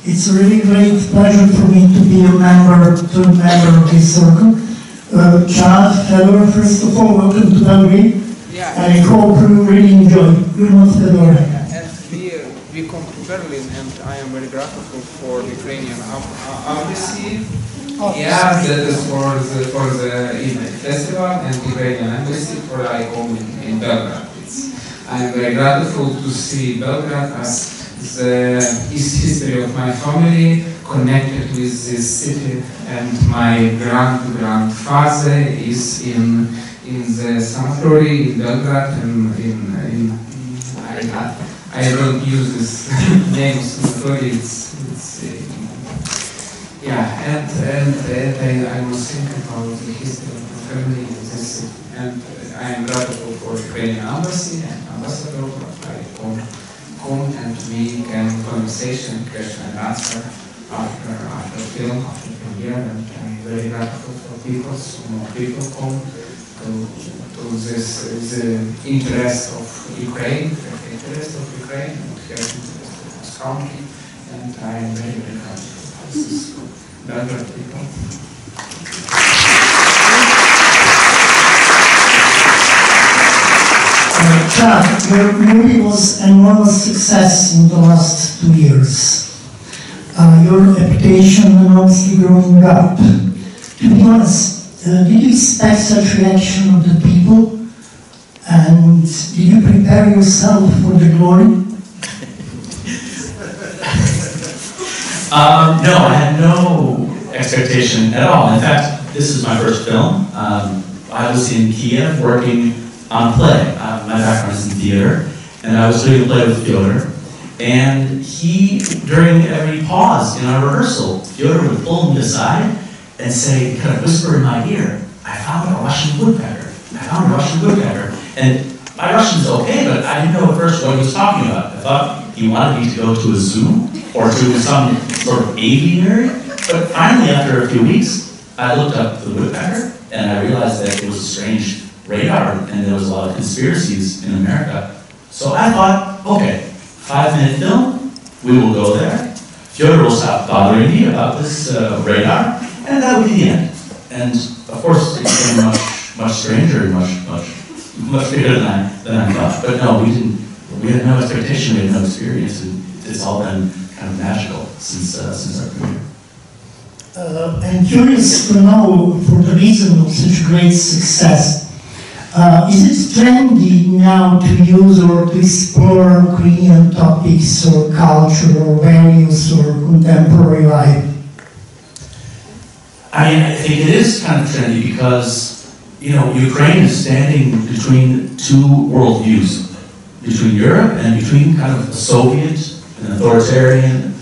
It's a really great pleasure for me to be a member of this circle. Chad, Fedorom, first of all, welcome to Belgrade. Yeah. And I hope you really enjoy. You're not Fedorom. And we come to Berlin, and I am very grateful for the Ukrainian embassy. Yeah, that is for the festival and Ukrainian embassy for I home in Belgrade. I am very grateful to see Belgrade as the history of my family connected with this city, and my grandfather is in the sanatory in Belgrade, and I don't use this name sanatory. Yeah, and I was thinking about the history of my family in this city, and I am grateful for Ukrainian embassy and ambassador. I come and we can conversation, question and answer after film, after premiere, and I'm very grateful for people. So more people come to this the interest of Ukraine, and interest of this country, and I am very grateful for this Belgrade people. Chad, your movie was an enormous success in the last 2 years. Your reputation enormously growing up. To be honest, did you expect such reaction of the people? And did you prepare yourself for the glory? No, I had no expectation at all. In fact, this is my first film. I was in Kiev working on play. My background is in theater, and I was doing a play with Fyodor. And he, during every pause in our rehearsal, Fyodor would pull me aside and say, kind of whisper in my ear, "I found a Russian woodpecker. I found a Russian woodpecker." And my Russian's okay, but I didn't know at first what he was talking about. I thought he wanted me to go to a zoo or to some sort of aviary. But finally, after a few weeks, I looked up the woodpecker, and I realized that it was a strange radar, and there was a lot of conspiracies in America. So I thought, okay, 5-minute film, we will go there. Fyodor will stop bothering me about this radar, and that would be the end. And of course, it became much stranger, much bigger than I thought. But no, we had no expectation, we had no experience, and it's all been kind of magical since our premiere. I'm curious to know, for the reason of such great success, is it trendy now to use or to explore Ukrainian topics or culture or values or contemporary life? I think it is kind of trendy because, you know, Ukraine is standing between two worldviews, between Europe and between kind of a Soviet and authoritarian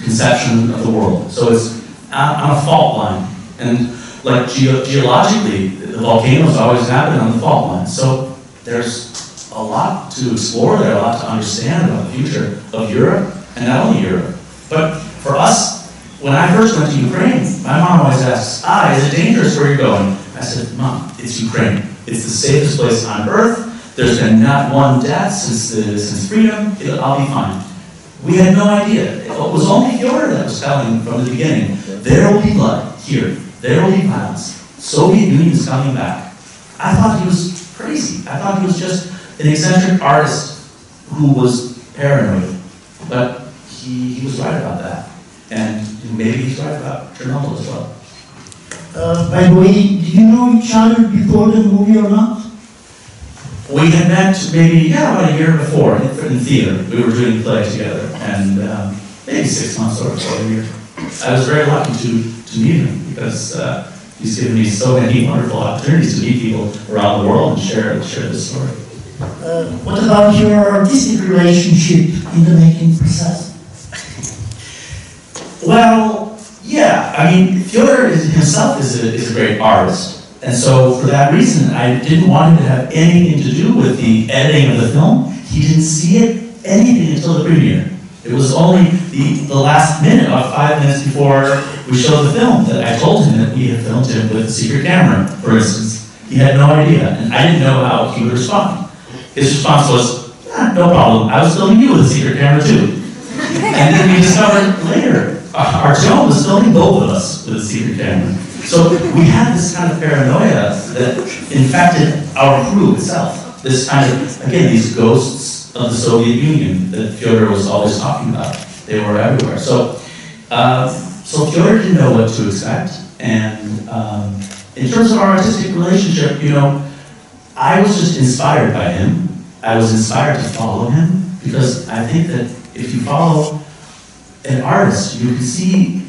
conception of the world. So it's on a fault line. And like geologically, the volcanoes always happen on the fault line. So there's a lot to explore there, a lot to understand about the future of Europe, and not only Europe. But for us, when I first went to Ukraine, my mom always asks, is it dangerous where you're going? I said, Mom, it's Ukraine. It's the safest place on earth. There's been not one death since freedom. I'll be fine. We had no idea. It was only Fyodor that was telling from the beginning, there will be blood here. There will be violence. Soviet Union is coming back. I thought he was crazy. I thought he was just an eccentric artist who was paranoid. But he was right about that. And maybe he's right about Chernobyl as well. By the way, did you know each other before the movie or not? We had met maybe, about a year before in theater. We were doing a play together, and maybe 6 months or a year. I was very lucky to meet him because he's given me so many wonderful opportunities to meet people around the world and share this story. What about your artistic relationship in the making process? Well, yeah, I mean, Fyodor himself is a great artist. And so, for that reason, I didn't want him to have anything to do with the editing of the film. He didn't see anything until the premiere. It was only the last minute, about 5 minutes before we showed the film, that I told him that we had filmed him with a secret camera, for instance. He had no idea, and I didn't know how he would respond. His response was, no problem, I was filming you with a secret camera too. And then we discovered later, our film was filming both of us with a secret camera. So we had this kind of paranoia that infected our crew itself. This kind of, again, these ghosts of the Soviet Union that Fyodor was always talking about. They were everywhere. So Fyodor didn't know what to expect. And in terms of our artistic relationship, you know, I was just inspired by him. I was inspired to follow him because I think that if you follow an artist, you can see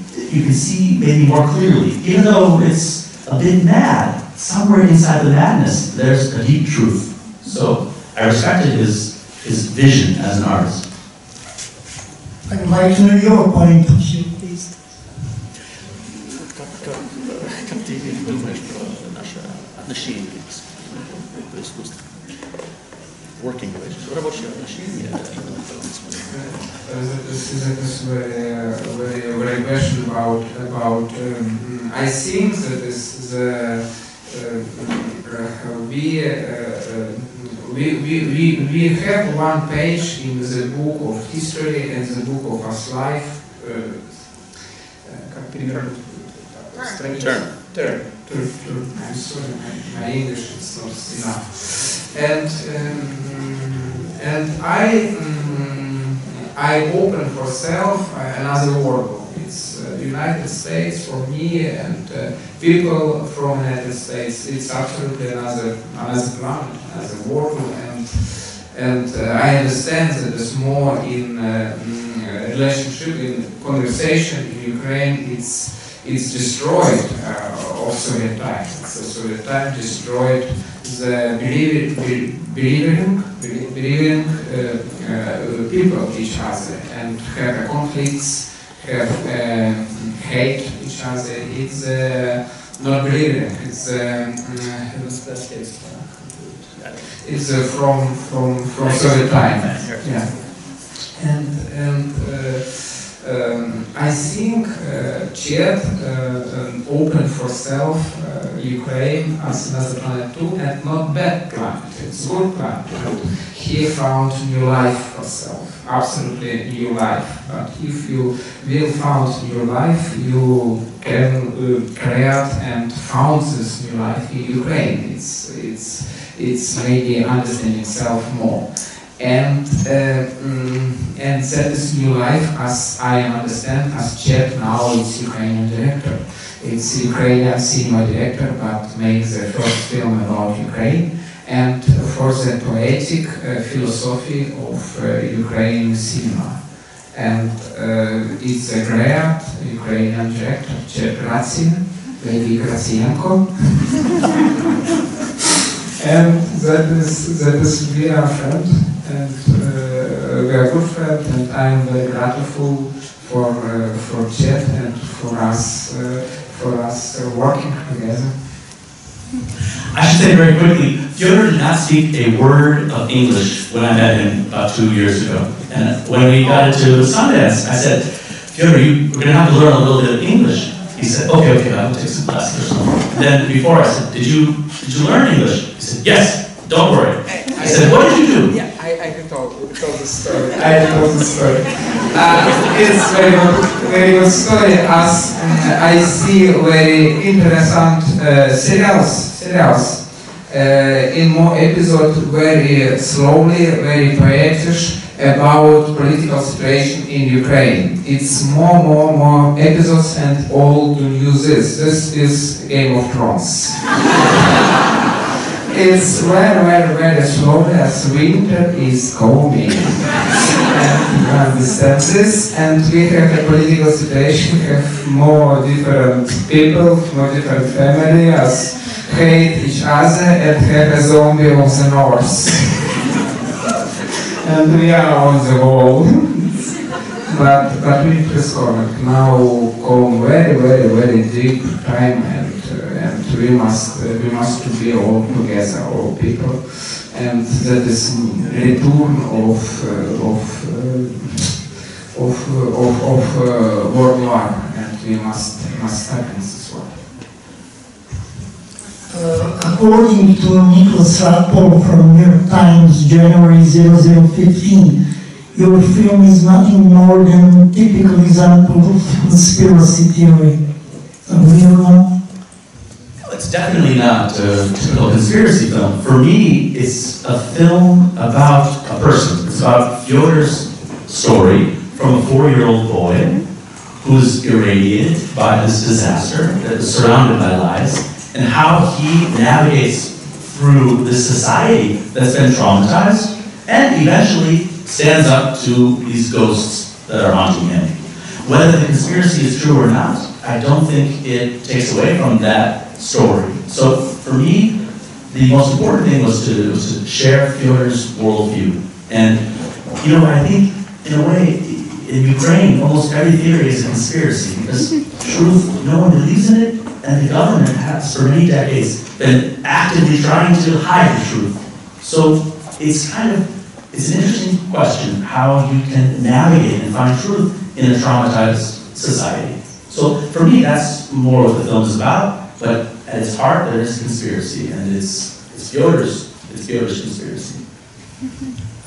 maybe more clearly. Even though it's a bit mad, somewhere inside the madness, there's a deep truth. So I respected his vision as an artist. I would like to know your point of view, please. Как ты думаешь про наше отношение к искусству? Working relationship, рабочие отношения. That is very question about. I think that is the we have one page in the book of history and the book of us life. Term. I'm sorry, my English is not enough. And I open for self another world. It's United States for me and people from United States. It's absolutely another planet, another world, and I understand that there's more in relationship, in conversation in Ukraine. It's destroyed of Soviet time. So Soviet time destroyed the believing people each other and have conflicts, have hate each other. It's not believing. It's from Soviet time. Yeah. And I think Chad opened for self Ukraine as another planet too, and not bad planet. It's good planet. He found new life for self, absolutely new life. But if you will found new life, you can create and found this new life in Ukraine. It's maybe understanding self more. And that is new life, as I understand, as Chad now is Ukrainian director. It's Ukrainian cinema director, but makes the first film about Ukraine, and for the poetic philosophy of Ukrainian cinema. And it's a great Ukrainian director, Chad Graciom, maybe Gracienko. And that is we are friends. And we are good friends, and I am very grateful for Chad and for us working together. I should say very quickly, Fyodor did not speak a word of English when I met him about 2 years ago. And when we got into Sundance, I said, Fyodor, we're going to have to learn a little bit of English. He said, okay, I will take some classes. And then before I said, did you learn English? He said, yes, don't worry. I said, what did you do? Yeah, I can tell the story. I told the story. It's very good story, as I see very interesting serials. In more episodes, very slowly, very poetic about political situation in Ukraine. It's more episodes, and all to use this. This is Game of Thrones. It's very slowly as winter is coming. And you understand this, and we have a political situation, we have more different people, more different families, as hate each other and have a zombie of the north. And we are on the wall. but we discovered now come very deep time, and we must be all together, all people, and that is return of World War, and we must start in this war. According to Nicholas Radpol from New York Times, January 0015, your film is nothing more than a typical example of conspiracy theory. Agree or not? It's definitely not a typical conspiracy film. For me, it's a film about a person. It's about Fyodor's story from a 4-year-old boy who's irradiated by this disaster, that is surrounded by lies, and how he navigates through this society that's been traumatized and eventually stands up to these ghosts that are haunting him. Whether the conspiracy is true or not, I don't think it takes away from that story. So for me, the most important thing was to share Fyodor's worldview. And, you know, I think, in a way, in Ukraine, almost every theory is a conspiracy because truth, no one believes in it, and the government has, for many decades, been actively trying to hide the truth. So it's it's an interesting question how you can navigate and find truth in a traumatized society. So for me, that's more what the film is about, but at its heart, there is a conspiracy, and it's Fyodor's conspiracy.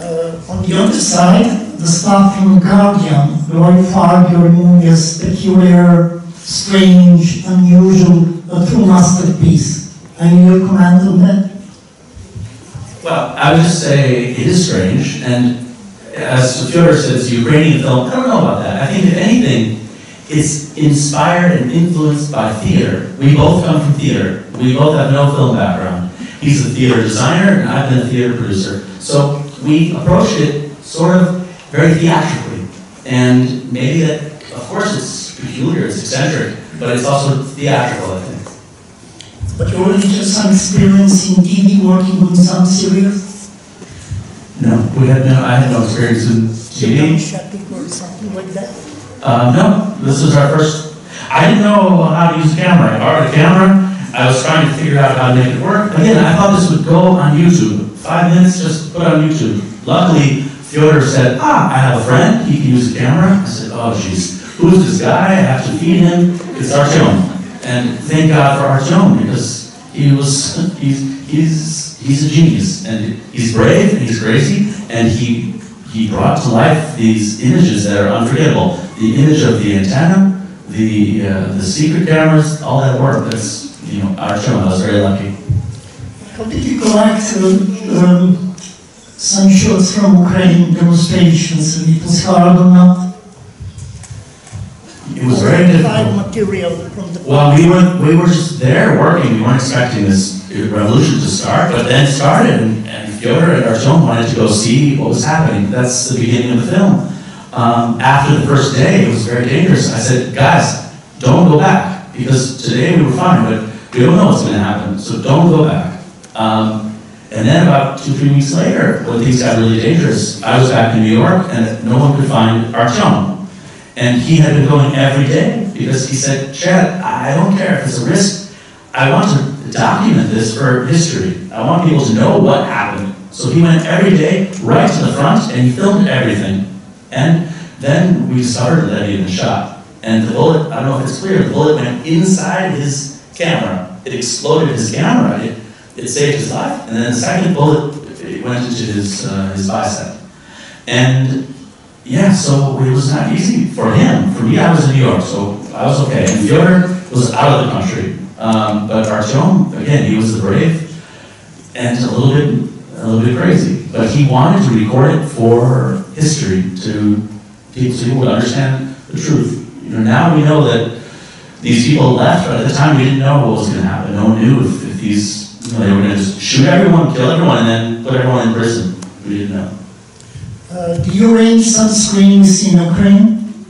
On the other side, the staff from Graciom glorified your movie as peculiar, strange, unusual, a true masterpiece. Any comment on that? Well, I would just say it is strange, and as Fyodor says, Ukrainian film, I don't know about that. I think if anything, it's inspired and influenced by theater. We both come from theater. We both have no film background. He's a theater designer, and I've been a theater producer. So we approached it sort of very theatrically. And maybe that, of course, it's peculiar, it's eccentric, but it's also theatrical, I think. But you already have some experience in TV working on some series? No, I had no experience in TV. Or something like that? No, this was our first. I didn't know how to use a camera. I borrowed a camera. I was trying to figure out how to make it work. Again, I thought this would go on YouTube. 5 minutes, just put on YouTube. Luckily, Fyodor said, I have a friend. He can use a camera. I said, oh, jeez, who's this guy? I have to feed him. It's Artyom. And thank God for Artyom, because he's a genius. And he's brave, and he's crazy, and he brought to life these images that are unforgettable. The image of the antenna, the secret cameras, all that work. That's, Artyom. I was very lucky. How did you collect some shots from Ukraine demonstrations? It was hard or not? It was very difficult. Material from the Well, we were just there working. We weren't expecting this revolution to start, but then it started, and Fyodor and Artyom wanted to go see what was happening. That's the beginning of the film. After the first day, it was very dangerous. I said, guys, don't go back, because today we were fine, but we don't know what's going to happen, so don't go back. And then about 2-3 weeks later, when things got really dangerous, I was back in New York, and no one could find Artyom. And he had been going every day, because he said, Chad, I don't care if it's a risk. I want to document this for history. I want people to know what happened. So he went every day, right to the front, and he filmed everything. And then we discovered that he had been shot. And the bullet, I don't know if it's clear, the bullet went inside his camera. It exploded his camera. It saved his life. And then the second bullet went into his bicep. And yeah, so it was not easy for him. For me, I was in New York, so I was okay. And Fyodor was out of the country. But Artyom, again, he was the brave and a little bit crazy. But he wanted to record it for history, to people would understand the truth. Now we know that these people left, but at the time we didn't know what was going to happen. No one knew if these, they were going to just shoot everyone, kill everyone, and then put everyone in prison. We didn't know. Do you arrange some screenings in Ukraine?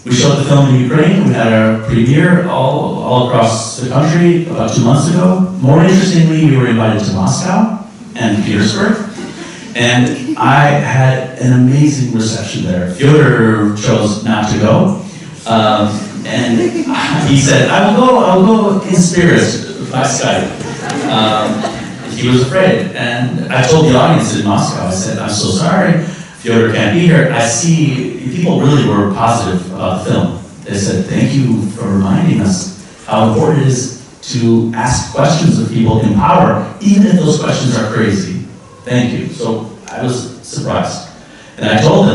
We showed the film in Ukraine. We had our premiere all across the country about 2 months ago. More interestingly, we were invited to Moscow and Petersburg. And I had an amazing reception there. Fyodor chose not to go. And he said, I will go in spirit by Skype. He was afraid. And I told the audience in Moscow, I said, I'm so sorry, Fyodor can't be here. I see people really were positive about the film. They said, thank you for reminding us how important it is to ask questions of people in power, even if those questions are crazy. Thank you. So I was surprised. And I told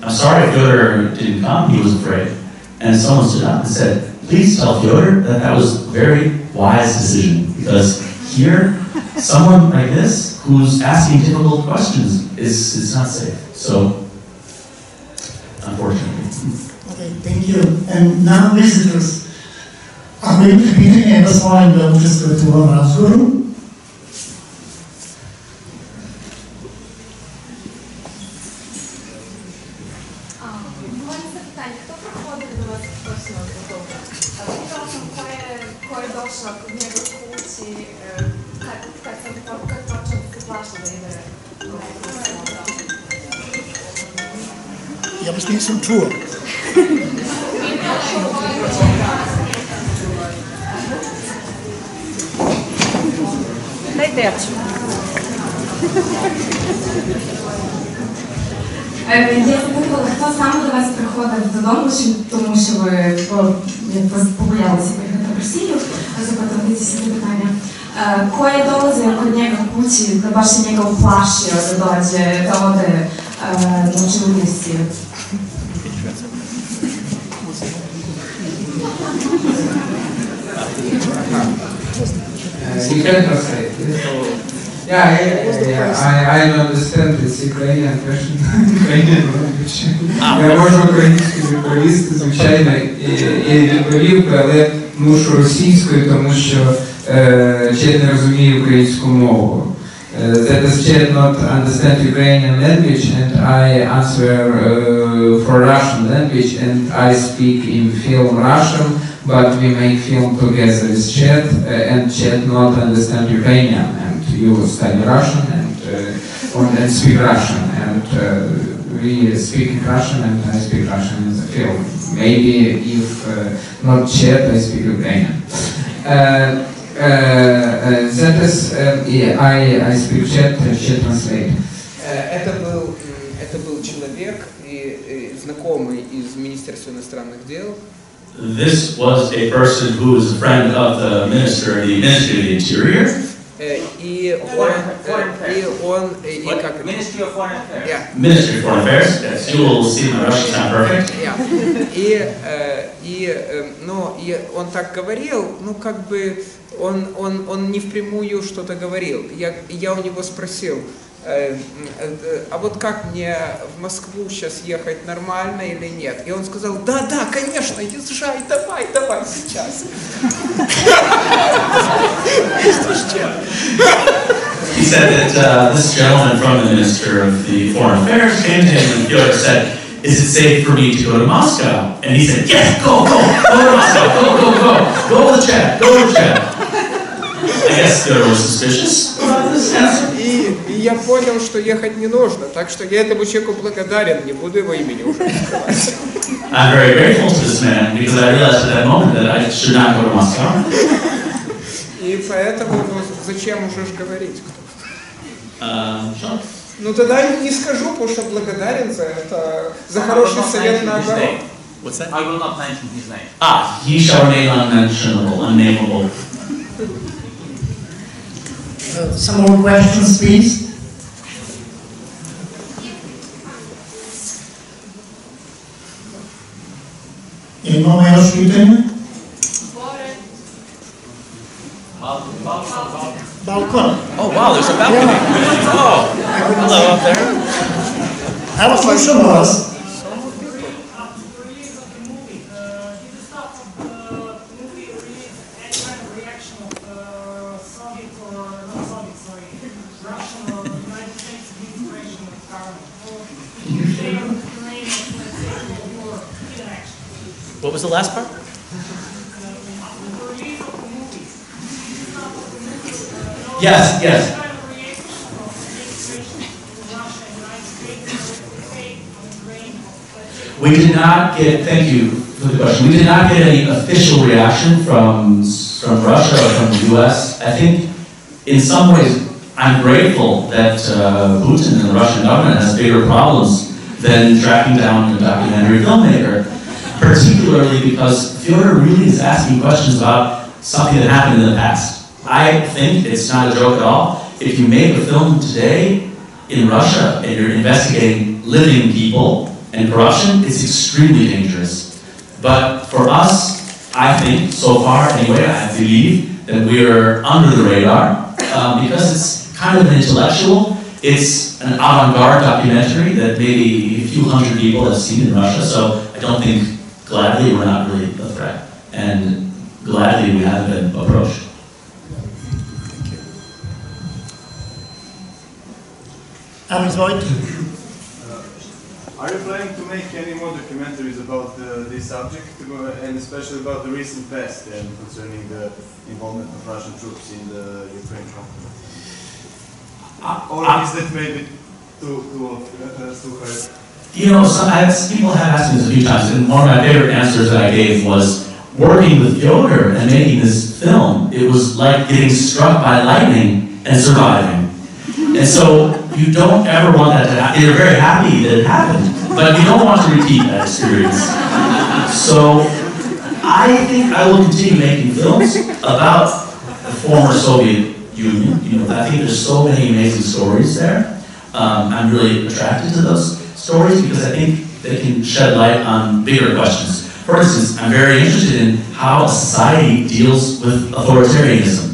I'm sorry Fyodor didn't come, he was afraid. And someone stood up and said, please tell Fyodor that that was a very wise decision, because here, someone like this, who's asking difficult questions, is not safe. So, unfortunately. Okay, thank you. And now visitors are going to be eventually da učestvujete u ovom razgovoru. Ja vas nisam čuo. Dajte ja ću. Я хто саме до вас приходив додому, тому що ви побоялися приїхати в Росію, запитатися запитання. Ko je dolazio kod njega kući da baš je njega uplašio da dođe, da ode znači u Rusiju? You can translate. Yeah, I understand this Ukrainian question, Ukrainian language. Я можу українською відповісти, звичайно, і відповів, але мушу російською, тому що Chad не розуміє українську мову. That is Chad not understand Ukrainian language, and I answer for Russian language, and I speak in film Russian, but we make film together with Chad, and Chad not understand Ukrainian, and you study Russian and speak Russian, and we speak Russian, and I speak Russian in the film. Maybe if not Chad, I speak Ukrainian. That is, I speak Chad translate. Это был человек, знакомый из Министерства иностранных дел. This was a person who was a friend of the Ministry of the Interior. Ministry of Foreign Affairs. Yeah. Ministry of Foreign Affairs. Yes, you will see my Russian sound perfect. И он так говорил, ну как бы он не впрямую что-то говорил. Я у него спросил, а вот как мне в Москву сейчас ехать, нормально или нет? И он сказал, да, конечно, езжай, давай, сейчас. He said that this gentleman from the Minister of the Foreign Affairs came to him and Fyodor said, is it safe for me to go to Moscow? And he said, yes, go to Moscow, go to Chad. I guess Fyodor was suspicious about this answer. И я понял, что ехать не нужно, так что я этому человеку благодарен, не буду его имени уже раскрывать. I'm very grateful to this man because I realized at that moment that I should not go to Moscow. И поэтому, зачем уже говорить? Sure. Ну тогда не скажу, потому что благодарен за это, за хороший совет наоборот. What's that? I will not mention his name. He shall remain unnameable. Some more questions, please. Imamo još pitanje? Balkon. Oh wow, there's a balcony. Yeah. Oh, hello up there. Evo slušamo vas. What was the last part? Yes. We did not get, thank you for the question, we did not get any official reaction from Russia or from the US. I think in some ways I'm grateful that Putin and the Russian government has bigger problems than tracking down a documentary filmmaker, particularly because Fyodor really is asking questions about something that happened in the past. I think it's not a joke at all. If you make a film today in Russia and you're investigating living people And corruption is extremely dangerous. But for us, I think, so far anyway, I believe that we're under the radar because it's kind of an intellectual. It's an avant-garde documentary that maybe a few hundred people have seen in Russia, so I don't think gladly we're not really a threat. And gladly we haven't been approached. Alexandrovichem. Are you planning to make any more documentaries about this subject, and especially about the recent past and concerning the involvement of Russian troops in the Ukraine conflict? Or is that maybe too hard? You know, people have asked me this a few times, and one of my favorite answers that I gave was, working with Fyodor and making this film, it was like getting struck by lightning and surviving. And so you don't ever want that to happen. You're very happy that it happened, but you don't want to repeat that experience. So I think I will continue making films about the former Soviet Union. You know, I think there's so many amazing stories there. I'm really attracted to those stories because I think they can shed light on bigger questions. For instance, I'm very interested in how a society deals with authoritarianism.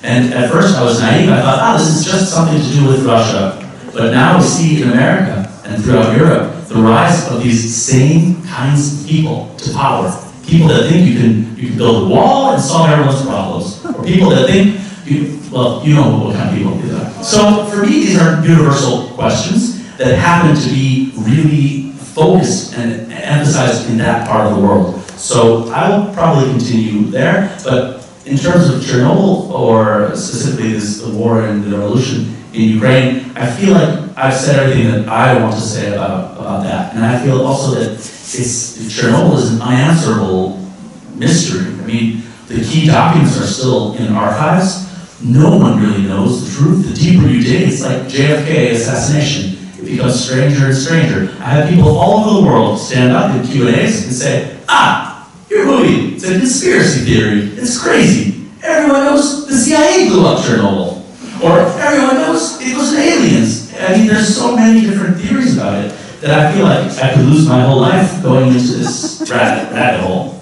And at first I was naive. I thought, this is just something to do with Russia. But now we see in America and throughout Europe the rise of these same kinds of people to power. People that think you can build a wall and solve everyone's problems. Or people that think, you know what kind of people these are. So for me, these are universal questions that happen to be really focused and emphasized in that part of the world. So I will probably continue there, but in terms of Chernobyl, or specifically the war and the revolution in Ukraine, I feel like I've said everything that I want to say about that. And I feel also that Chernobyl is an unanswerable mystery. I mean, the key documents are still in archives. No one really knows the truth. The deeper you dig, it's like JFK assassination. It becomes stranger and stranger. I have people all over the world stand up in Q&As and say, your movie, it's a conspiracy theory, it's crazy. Everyone knows the CIA blew up Chernobyl. Or everyone knows it was aliens. I mean, there's so many different theories about it that I feel like I could lose my whole life going into this rabbit hole.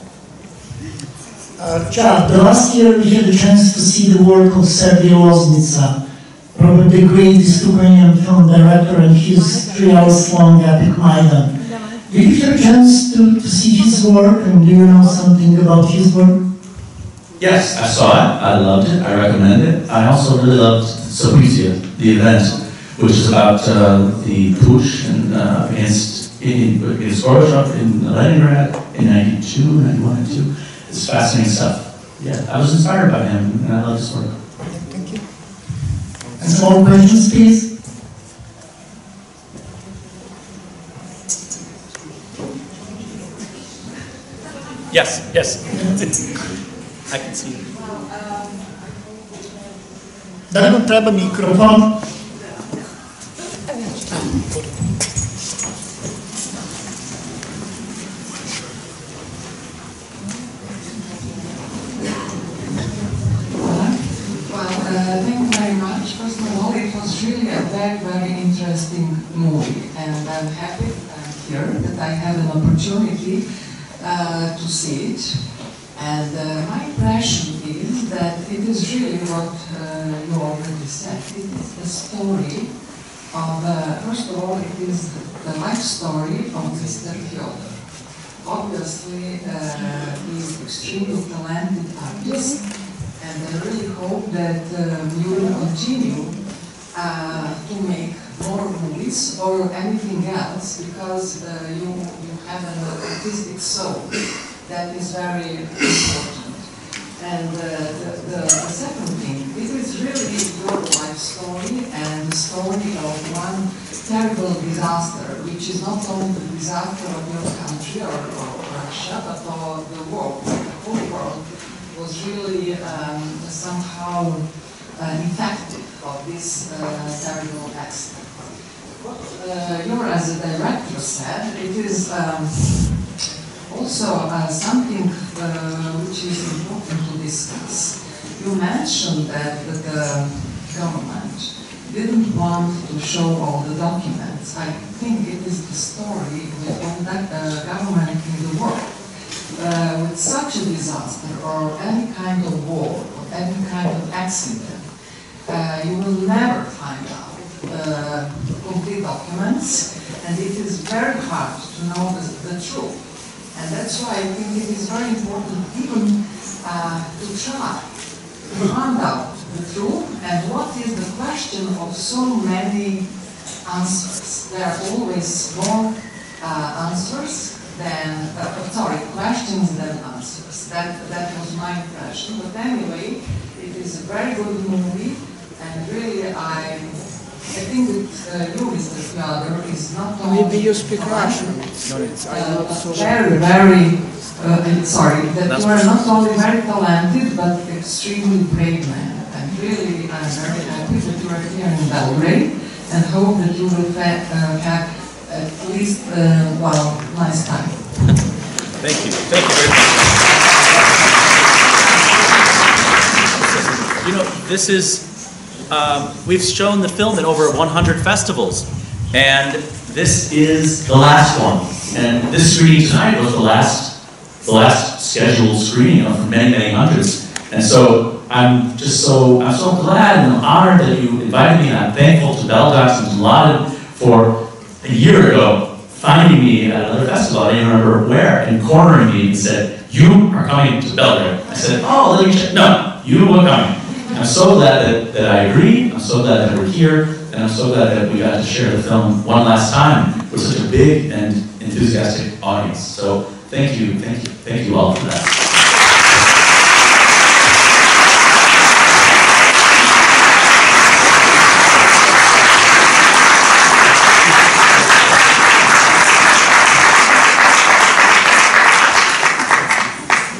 Chad, the last year we had a chance to see the work of Sergei Loznitsa, probably the greatest Ukrainian film director, and his 3 hours long epic Maidan. Did you have a chance to see his work, and do you know something about his work? Yes, I saw it, I loved it, I recommend it. I also really loved Sobizia, the event, which is about the push against Gorbachev in Leningrad in 92, 91, 92. It's fascinating stuff. Yeah, I was inspired by him, and I love his work. Thank you. And some more questions, please? Yes. I can see you. Da li nam treba mikrofon? Thank you very much. First of all, it was really a very interesting movie, and I'm happy here that I have an opportunity to see it. And my impression is that it is really what you already said. It is the story of, first of all, it is the life story of Mr. Fyodor. Obviously, he is an extremely talented artist, and I really hope that you will continue to make more movies or anything else, because you have an artistic soul that is very important. And the second thing, it is really your life story and the story of one terrible disaster, which is not only the disaster of your country or Russia, but of the world. The whole world was really somehow infected of this terrible accident. You, as a director, said it is also something which is important to discuss. You mentioned that the government didn't want to show all the documents. I think it is the story with government in the world. With such a disaster or any kind of war or any kind of accident, you will never find out complete documents, and it is very hard to know the truth. And that's why I think it is very important even to try to find out the truth and what is the question of so many answers. There are always more answers than, questions than answers. That was my impression. But anyway, it is a very good movie, and really I think that you, Mr. Fedor, is not only Maybe you speak Russian. that you are not only very talented, but extremely brave man. And really, I'm very happy that you are here in Belgrade, and hope that you will have at least, nice time. Thank you. Thank you very much. You know, this is, we've shown the film at over 100 festivals, and this is the last one. And this screening tonight was the last scheduled screening of many, many hundreds. And so I'm so glad and honored that you invited me, and I'm thankful to BELDOCS and to Chadom for a year ago finding me at another festival, I don't even remember where, and cornering me and said, "You are coming to Belgrade." I said, "Oh, let me check." No, you were coming. I'm so glad that I agreed. I'm so glad that we're here, and I'm so glad that we got to share the film one last time with such a big and enthusiastic audience. So thank you all for that.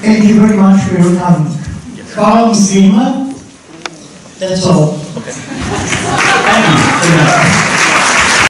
Thank you very much for your coming. Hvala vam svima. That's all. Okay. Thank you.